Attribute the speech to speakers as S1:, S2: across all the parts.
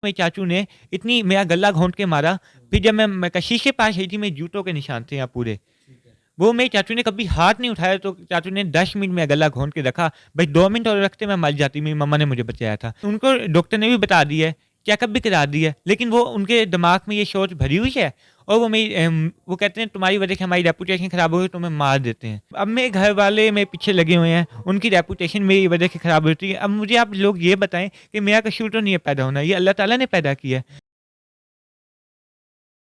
S1: मेरे चाचू ने इतनी मेरा गला घोंट के मारा। फिर जब मैं कशिश के पास आई थी, मेरे जूतों के निशान थे यहाँ पूरे। वो मेरे चाचू ने कभी हाथ नहीं उठाया, तो चाचू ने 10 मिनट मेरा गला घोंट के रखा। भाई 2 मिनट और रखते मैं मर जाती, मेरी मम्मा ने मुझे बचाया था। उनको डॉक्टर ने भी बता दिया है, चेकअप भी करा दिया है, लेकिन वो उनके दिमाग में ये सोच भरी हुई है और वो वो कहते हैं तुम्हारी वजह से हमारी रेपुटेशन खराब हो गई, तुम्हें मार देते हैं। अब मेरे घर वाले मेरे पीछे लगे हुए हैं, उनकी रेपुटेशन मेरी वजह से खराब होती है। अब मुझे आप लोग ये बताएं कि मेरा कसूर तो नहीं है पैदा होना, ये अल्लाह ताला ने पैदा किया है।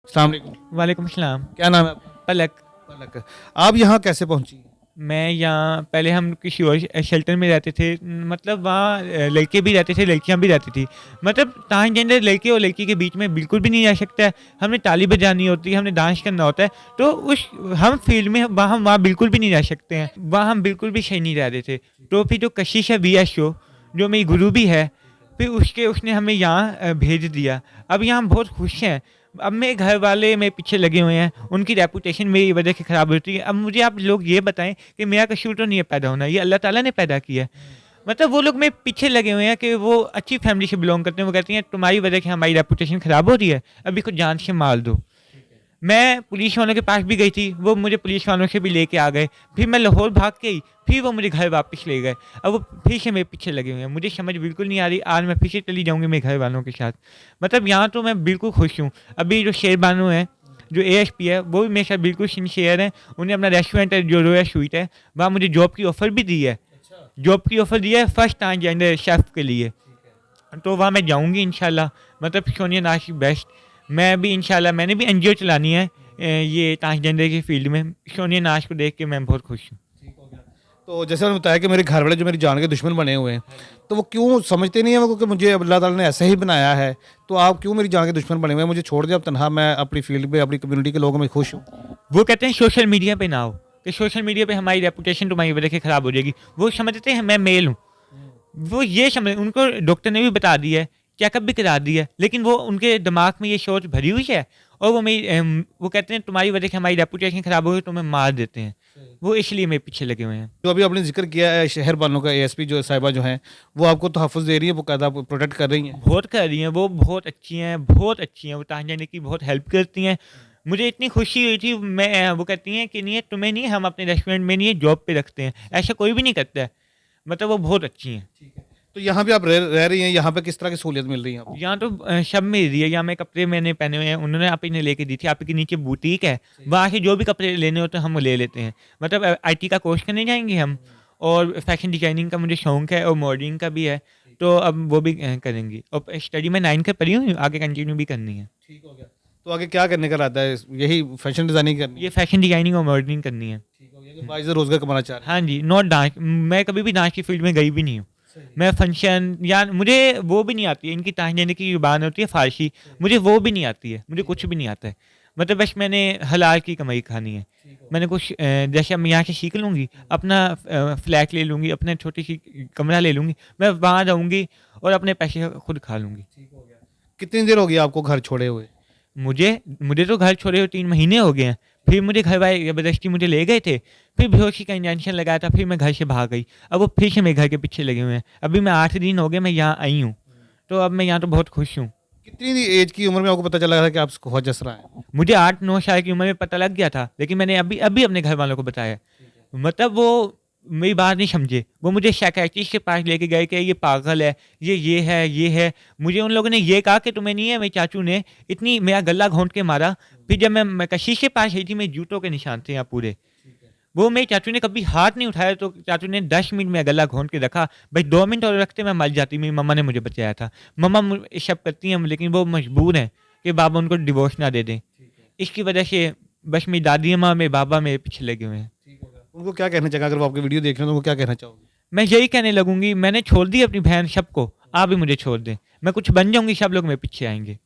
S2: अस्सलाम वालेकुम।
S1: वालेकुम सलाम।
S2: क्या नाम है आपका?
S1: पलक।
S2: पलक। आप यहाँ कैसे पहुँची?
S1: मैं यहाँ पहले हम किसी और शेल्टर में रहते थे, मतलब वहाँ लड़के भी रहते थे, लड़कियाँ भी रहती थी। मतलब ट्रांसजेंडर लड़के और लड़की के बीच में बिल्कुल भी नहीं जा सकता है। हमने ताली बजानी होती है, हमने डांस करना होता है, तो उस हम फील्ड में वहाँ बिल्कुल भी नहीं जा सकते हैं। वहाँ हम बिल्कुल भी सही नहीं रह रहे थे। तो फिर जो कशिश है VS शो, जो मेरी गुरु भी है, फिर उसने हमें यहाँ भेज दिया। अब यहाँ हम बहुत खुश हैं। अब मेरे घर वाले मेरे पीछे लगे हुए हैं, उनकी रेपुटेशन मेरी वजह से खराब होती है। अब मुझे आप लोग ये बताएं कि मेरा कसूर तो नहीं है पैदा होना, ये अल्लाह ताला ने पैदा किया है। मतलब वो लोग मेरे पीछे लगे हुए हैं कि वो अच्छी फैमिली से बिलोंग करते हैं। वो कहती हैं तुम्हारी वजह से हमारी रेपुटेशन खराब हो रही है, अभी को जान से मार दो। मैं पुलिस वालों के पास भी गई थी, वो मुझे पुलिस वालों से भी लेके आ गए। फिर मैं लाहौर भाग के आई, फिर वो मुझे घर वापस ले गए। अब वो फिर से मेरे पीछे लगे हुए हैं, मुझे समझ बिल्कुल नहीं आ रही। आज मैं फिर से चली जाऊँगी मेरे घर वालों के साथ। मतलब यहाँ तो मैं बिल्कुल खुश हूँ। अभी जो शेर बानो है, जो ASP है, वो भी मेरे साथ बिल्कुल सिंसियर है। उन्हें अपना रेस्टोरेंट है जो रोया स्वीट है, वहाँ मुझे जॉब की ऑफ़र भी दी है। जॉब की ऑफ़र दी है फर्स्ट ट्रांसजेंडर शेफ़ के लिए। तो वहाँ मैं जाऊँगी इंशाल्लाह। मतलब सोनिया नाश बेस्ट। मैं भी इंशाल्लाह, मैंने भी NGO चलानी है ये ट्रांसजेंडर की फील्ड में। सोनिया नाश को देख के मैं बहुत खुश हूँ।
S2: तो जैसे मैंने बताया कि मेरे घर वाले जो मेरी जान के दुश्मन बने हुए हैं, तो वो क्यों समझते नहीं है वो कि मुझे अल्लाह ताला ने ऐसे ही बनाया है, तो आप क्यों मेरी जान के दुश्मन बने हुए हैं? मुझे छोड़ दिया अब तनहा, मैं अपनी फील्ड पे अपनी कम्युनिटी के लोगों में खुश हूँ।
S1: वो कहते हैं सोशल मीडिया पे ना आओ, कि सोशल मीडिया पे हमारी रेपुटेशन तुम्हारी वजह से खराब हो जाएगी। वो समझते हैं मैं मेल हूँ। वो ये समझ, उनको डॉक्टर ने भी बता दिया है, चेकअप भी करा दिया है, लेकिन वो उनके दिमाग में ये सोच भरी हुई है और वो कहते हैं तुम्हारी वजह से हमारी रेपुटेशन खराब हो गई, तुम्हें मार देते हैं। वो इसलिए मेरे पीछे लगे हुए हैं।
S2: जो अभी आपने जिक्र किया है शहर वालों का, ASP जो साहिबा जो हैं, वो आपको तहफ़्फ़ुज़ दे रही है, वो कायदा प्रोटेक्ट कर रही हैं?
S1: बहुत कर रही हैं, वो बहुत अच्छी हैं, बहुत अच्छी हैं। वो ट्रांसजेंडर की बहुत हेल्प करती हैं। मुझे इतनी खुशी हुई थी। वो कहती हैं कि नहीं है तुम्हें नहीं, हम अपने रेस्टोरेंट में नहीं है जॉब पे रखते हैं। ऐसा कोई भी नहीं करता है। मतलब वो बहुत अच्छी हैं।
S2: तो यहाँ पे आप रह रही हैं, यहाँ पे किस तरह की सहूलियत मिल रही है आपको?
S1: यहाँ तो सब मिल रही है। यहाँ मैं कपड़े मैंने पहने हुए हैं, उन्होंने आप ही ने लेके दी थी। आप ही के नीचे बुटीक है, वहाँ से जो भी कपड़े लेने होते हैं हम वो ले लेते हैं। मतलब IT का कोर्स करने जाएंगे हम, और फैशन डिजाइनिंग का मुझे शौक है और मॉडलिंग का भी है, तो अब वो भी करेंगी। और स्टडी में 9 का पढ़ी हूँ, आगे कंटिन्यू भी करनी है।
S2: ठीक हो गया। तो आगे क्या करने का इरादा है? यही फैशन डिज़ाइनिंग करनी है?
S1: ये फैशन डिजाइनिंग और मॉडलिंग करनी है।
S2: ठीक हो गया कि बाइज़ रोज़गार कमाना चाह रहे हैं।
S1: हाँ जी, नॉट डांस। मैं कभी भी डांस की फील्ड में गई भी नहीं हूँ। मैं फंक्शन या मुझे वो भी नहीं आती है। इनकी ट्रांसजेंडर की ज़ुबान होती है फ़ारसी, मुझे वो भी नहीं आती है। मुझे कुछ भी नहीं आता है। मतलब बस मैंने हलाल की कमाई खानी है। मैंने कुछ जैसे अब मैं यहाँ से सीख लूँगी, अपना फ्लैट ले लूँगी, अपने छोटी-सी कमरा ले लूँगी, मैं वहाँ रहूँगी और अपने पैसे से खुद खा लूँगी।
S2: कितनी देर हो गई आपको घर छोड़े हुए?
S1: मुझे मुझे तो घर छोड़े हुए 3 महीने हो गए हैं। फिर मुझे घर वाले ज़बरदस्ती मुझे ले गए थे। फिर बेहोशी का इंजेक्शन लगाया था, फिर मैं घर से भाग गई। अब वो फिर से मेरे घर के पीछे लगे हुए हैं। अभी मैं 8 दिन हो गए मैं यहाँ आई हूँ। तो अब मैं यहाँ तो बहुत खुश हूँ।
S2: कितनी एज की उम्र में आपको पता चला था कि आप बहुत जस रहा है?
S1: मुझे 8-9 साल की उम्र में पता लग गया था, लेकिन मैंने अभी अभी अपने घर वालों को बताया। मतलब वो मेरी बात नहीं समझे। वो मुझे साइकियाट्रिस्ट के पास लेके गए कि ये पागल है, ये है, ये है। मुझे उन लोगों ने ये कहा कि तुम्हें नहीं है, मेरे चाचू ने इतनी मेरा गला घोंट के मारा। फिर जब मैं कशिश के पास आई थी, मेरे जूतों के निशान थे यहाँ पूरे। वो मेरे चाचू ने कभी हाथ नहीं उठाया, तो चाचू ने 10 मिनट मेरा गला घोंट के रखा। भाई 2 मिनट और रखते मैं मर जाती, मेरी मम्मा ने मुझे बचाया था। मम्मा शक करती हैं, लेकिन वो मजबूर हैं कि बाबा उनको डिवोर्स ना दे दें। इसकी वजह से बस मेरी दादी अम्मा, मेरे बाबा मेरे पीछे लगे हुए हैं।
S2: उनको क्या कहना चाहेंगे? अगर वो आपकी वीडियो देख रहे हैं तो उनको क्या कहना चाहोगे?
S1: मैं यही कहने लगूंगी, मैंने छोड़ दी अपनी बहन सबको, आप भी मुझे छोड़ दें। मैं कुछ बन जाऊंगी, सब लोग मेरे पीछे आएंगे।